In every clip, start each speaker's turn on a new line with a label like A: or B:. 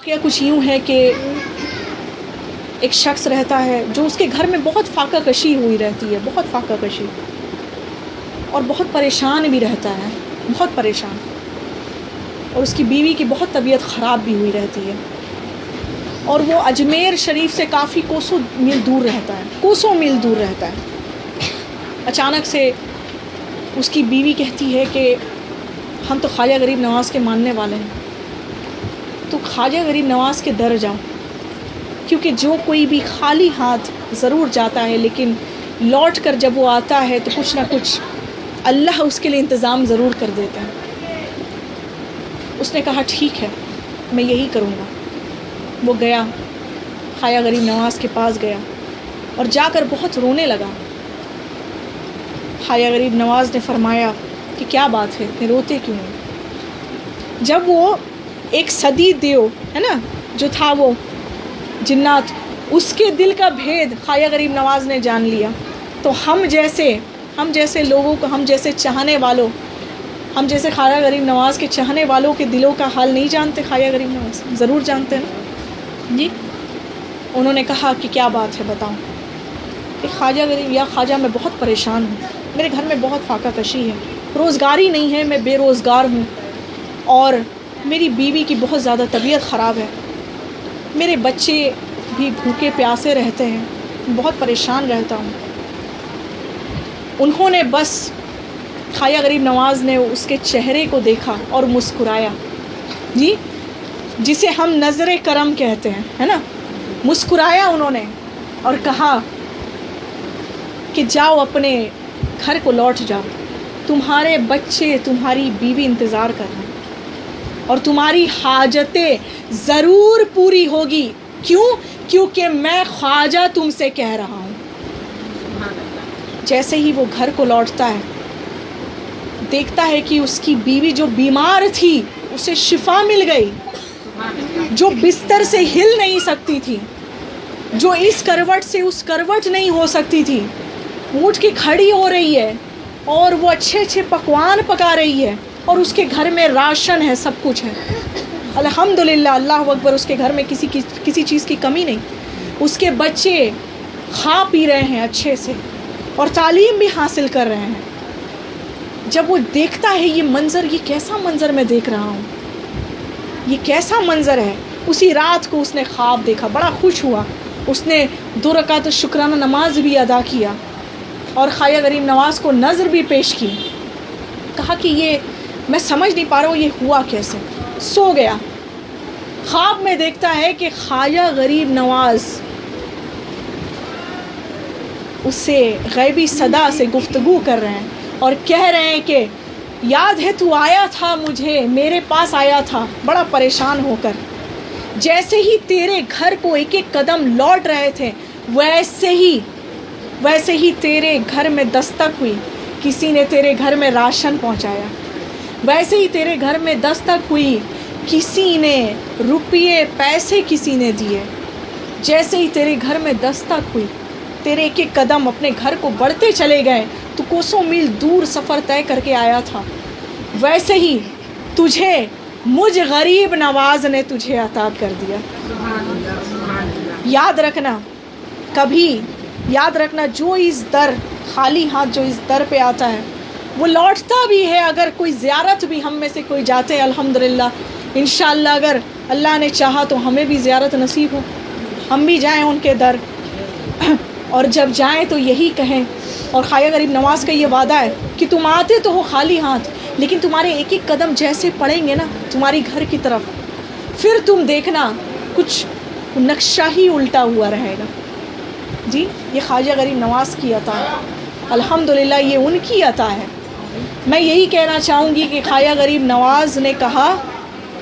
A: کیا کچھ یوں ہے کہ ایک شخص رہتا ہے جو اس کے گھر میں بہت فاقہ کشی ہوئی رہتی ہے، بہت فاقہ کشی، اور بہت پریشان بھی رہتا ہے، بہت پریشان، اور اس کی بیوی کی بہت طبیعت خراب بھی ہوئی رہتی ہے، اور وہ اجمیر شریف سے کافی کوسوں میل دور رہتا ہے، کوسوں میل دور رہتا ہے۔ اچانک سے اس کی بیوی کہتی ہے کہ ہم تو خواجہ غریب نواز کے ماننے والے ہیں، تو خواجہ غریب نواز کے در جاؤ، کیونکہ جو کوئی بھی خالی ہاتھ ضرور جاتا ہے لیکن لوٹ کر جب وہ آتا ہے تو کچھ نہ کچھ اللہ اس کے لیے انتظام ضرور کر دیتا ہے۔ اس نے کہا ٹھیک ہے، میں یہی کروں گا۔ وہ گیا، خواجہ غریب نواز کے پاس گیا اور جا کر بہت رونے لگا۔ خواجہ غریب نواز نے فرمایا کہ کیا بات ہے کہ روتے کیوں ہیں؟ جب وہ ایک صدی دیو ہے نا جو تھا، وہ جنات، اس کے دل کا بھید خواجہ غریب نواز نے جان لیا، تو ہم جیسے لوگوں کو، ہم جیسے چاہنے والوں، ہم جیسے خواجہ غریب نواز کے چاہنے والوں کے دلوں کا حال نہیں جانتے خواجہ غریب نواز؟ ضرور جانتے ہیں نا جی۔ انہوں نے کہا کہ کیا بات ہے بتاؤ؟ کہ خواجہ غریب، یا خواجہ میں بہت پریشان ہوں، میرے گھر میں بہت فاقہ کشی ہے، روزگاری نہیں ہے، میں بے روزگار ہوں، اور میری بیوی کی بہت زیادہ طبیعت خراب ہے، میرے بچے بھی بھوکے پیاسے رہتے ہیں، بہت پریشان رہتا ہوں۔ انہوں نے بس خواجہ غریب نواز نے اس کے چہرے کو دیکھا اور مسکرایا، جی، جسے ہم نظر کرم کہتے ہیں، ہے نا، مسکرایا انہوں نے اور کہا کہ جاؤ اپنے گھر کو لوٹ جاؤ، تمہارے بچے، تمہاری بیوی انتظار کر رہے ہیں اور تمہاری حاجتیں ضرور پوری ہوگی۔ کیوں؟ کیونکہ میں خواجہ تم سے کہہ رہا ہوں۔ جیسے ہی وہ گھر کو لوٹتا ہے، دیکھتا ہے کہ اس کی بیوی جو بیمار تھی اسے شفا مل گئی، جو بستر سے ہل نہیں سکتی تھی، جو اس کروٹ سے اس کروٹ نہیں ہو سکتی تھی، اٹھ کے کھڑی ہو رہی ہے، اور وہ اچھے اچھے پکوان پکا رہی ہے، اور اس کے گھر میں راشن ہے، سب کچھ ہے، الحمدللہ، اللہ اکبر، اس کے گھر میں کسی چیز کی کمی نہیں۔ اس کے بچے کھا پی رہے ہیں اچھے سے اور تعلیم بھی حاصل کر رہے ہیں۔ جب وہ دیکھتا ہے یہ منظر، یہ کیسا منظر میں دیکھ رہا ہوں، یہ کیسا منظر ہے، اسی رات کو اس نے خواب دیکھا، بڑا خوش ہوا، اس نے 2 رکعت شکرانہ نماز بھی ادا کیا اور خواجہ غریب نواز کو نذر بھی پیش کی۔ کہا کہ یہ میں سمجھ نہیں پا رہا ہوں یہ ہوا کیسے۔ سو گیا، خواب میں دیکھتا ہے کہ خواجہ غریب نواز اس سے غیبی صدا سے گفتگو کر رہے ہیں اور کہہ رہے ہیں کہ یاد ہے تو آیا تھا، مجھے میرے پاس آیا تھا بڑا پریشان ہو کر، جیسے ہی تیرے گھر کو ایک ایک قدم لوٹ رہے تھے ویسے ہی تیرے گھر میں دستک ہوئی، کسی نے تیرے گھر میں راشن پہنچایا، ویسے ہی تیرے گھر میں دستک ہوئی، کسی نے روپیے پیسے کسی نے دیے، جیسے ہی تیرے گھر میں دستک ہوئی، تیرے ایک ایک قدم اپنے گھر کو بڑھتے چلے گئے، تو کوسوں میل دور سفر طے کر کے آیا تھا، ویسے ہی تجھے مجھ غریب نواز نے تجھے عطا کر دیا۔ یاد رکھنا، کبھی یاد رکھنا، جو اس در، خالی ہاتھ جو اس در پہ آتا ہے وہ لوٹتا بھی ہے۔ اگر کوئی زیارت بھی ہم میں سے کوئی جاتے ہیں، الحمدللہ، انشاءاللہ اگر اللہ نے چاہا تو ہمیں بھی زیارت نصیب ہو، ہم بھی جائیں ان کے در، اور جب جائیں تو یہی کہیں، اور خواجہ غریب نواز کا یہ وعدہ ہے کہ تم آتے تو ہو خالی ہاتھ، لیکن تمہارے ایک ایک قدم جیسے پڑیں گے نا تمہاری گھر کی طرف، پھر تم دیکھنا کچھ نقشہ ہی الٹا ہوا رہے گا۔ جی، یہ خواجہ غریب نواز کی عطا ہے، الحمدللہ، یہ ان کی عطا ہے۔ میں یہی کہنا چاہوں گی کہ خواجہ غریب نواز نے کہا،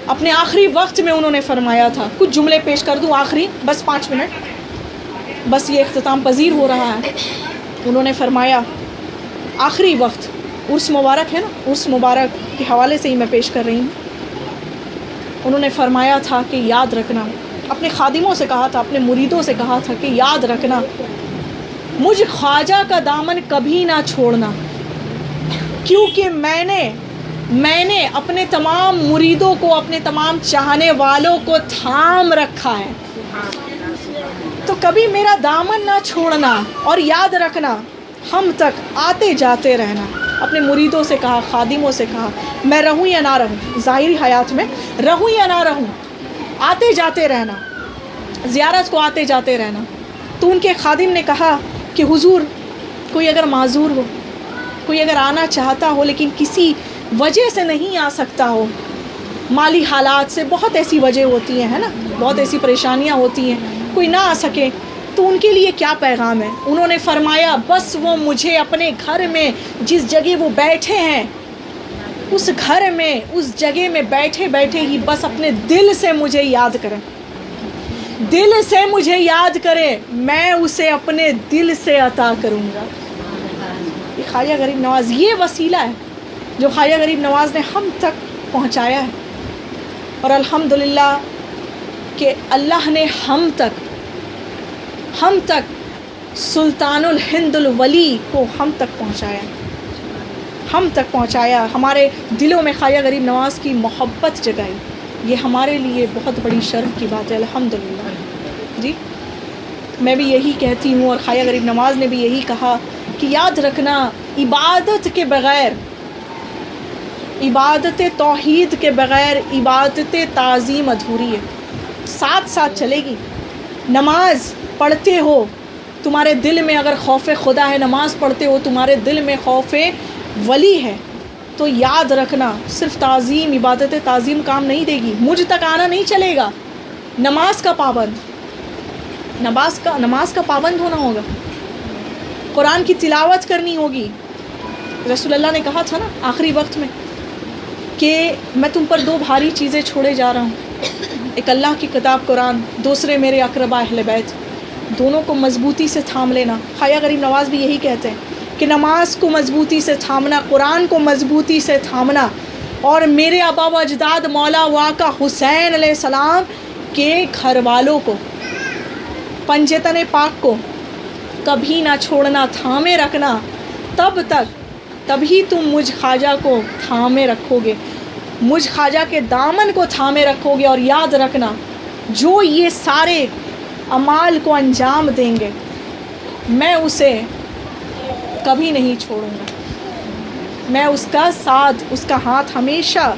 A: اپنے آخری وقت میں انہوں نے فرمایا تھا، کچھ جملے پیش کر دوں آخری، بس 5 منٹ، بس یہ اختتام پذیر ہو رہا ہے۔ انہوں نے فرمایا آخری وقت، عرس مبارک ہے نا، عرس مبارک کے حوالے سے ہی میں پیش کر رہی ہوں، انہوں نے فرمایا تھا کہ یاد رکھنا، اپنے خادموں سے کہا تھا، اپنے مریدوں سے کہا تھا کہ یاد رکھنا، مجھ خواجہ کا دامن کبھی نہ چھوڑنا، کیونکہ میں نے میں نے اپنے تمام مریدوں کو، اپنے تمام چاہنے والوں کو تھام رکھا ہے. تو کبھی میرا دامن نہ چھوڑنا، اور یاد رکھنا ہم تک آتے جاتے رہنا. اپنے مریدوں سے کہا، خادموں سے کہا، میں رہوں یا نہ رہوں، ظاہری حیات میں رہوں یا نہ رہوں، آتے جاتے رہنا، زیارت کو آتے جاتے رہنا. تو ان کے خادم نے کہا کہ حضور کوئی اگر معذور ہو، کوئی اگر آنا چاہتا ہو لیکن کسی وجہ سے نہیں آ سکتا ہو، مالی حالات سے، بہت ایسی وجہ ہوتی ہیں، ہے نا، بہت ایسی پریشانیاں ہوتی ہیں، کوئی نہ آ سکے، تو ان کے لیے کیا پیغام ہے؟ انہوں نے فرمایا بس وہ مجھے اپنے گھر میں، جس جگہ وہ بیٹھے ہیں، اس گھر میں، اس جگہ میں بیٹھے بیٹھے ہی بس اپنے دل سے مجھے یاد کریں، دل سے مجھے یاد کرے، میں اسے اپنے دل سے عطا کروں گا. یہ خواجہ غریب نواز، یہ وسیلہ ہے جو خواجہ غریب نواز نے ہم تک پہنچایا ہے. اور الحمدللہ کہ اللہ نے ہم تک سلطان الہند الولی کو ہم تک پہنچایا، ہمارے دلوں میں خواجہ غریب نواز کی محبت جگائی. یہ ہمارے لیے بہت بڑی شرف کی بات ہے الحمدللہ. جی میں بھی یہی کہتی ہوں، اور خواجہ غریب نواز نے بھی یہی کہا کہ یاد رکھنا عبادت کے بغیر، عبادت توحید کے بغیر عبادت تعظیم ادھوری ہے. ساتھ ساتھ چلے گی. نماز پڑھتے ہو، تمہارے دل میں اگر خوف خدا ہے، نماز پڑھتے ہو تمہارے دل میں خوف ولی ہے، تو یاد رکھنا صرف تعظیم، عبادت تعظیم کام نہیں دے گی. مجھ تک آنا نہیں چلے گا. نماز کا پابند ہونا ہوگا، قرآن کی تلاوت کرنی ہوگی. رسول اللہ نے کہا تھا نا آخری وقت میں کہ میں تم پر 2 بھاری چیزیں چھوڑے جا رہا ہوں، ایک اللہ کی کتاب قرآن، دوسرے میرے اقربا اہل بیت. دونوں کو مضبوطی سے تھام لینا. خواجہ غریب نواز بھی یہی کہتے ہیں کہ نماز کو مضبوطی سے تھامنا، قرآن کو مضبوطی سے تھامنا، اور میرے آبا و اجداد مولا واقع حسین علیہ السلام کے گھر والوں کو، پنجتن پاک کو کبھی نہ چھوڑنا، تھامے رکھنا. تبھی تم مجھ خواجہ کو تھامے رکھو گے، مجھ خواجہ کے دامن کو تھامے رکھو گے. اور یاد رکھنا جو یہ سارے اعمال کو انجام دیں گے، میں اسے کبھی نہیں چھوڑوں گا، میں اس کا ساتھ، اس کا ہاتھ ہمیشہ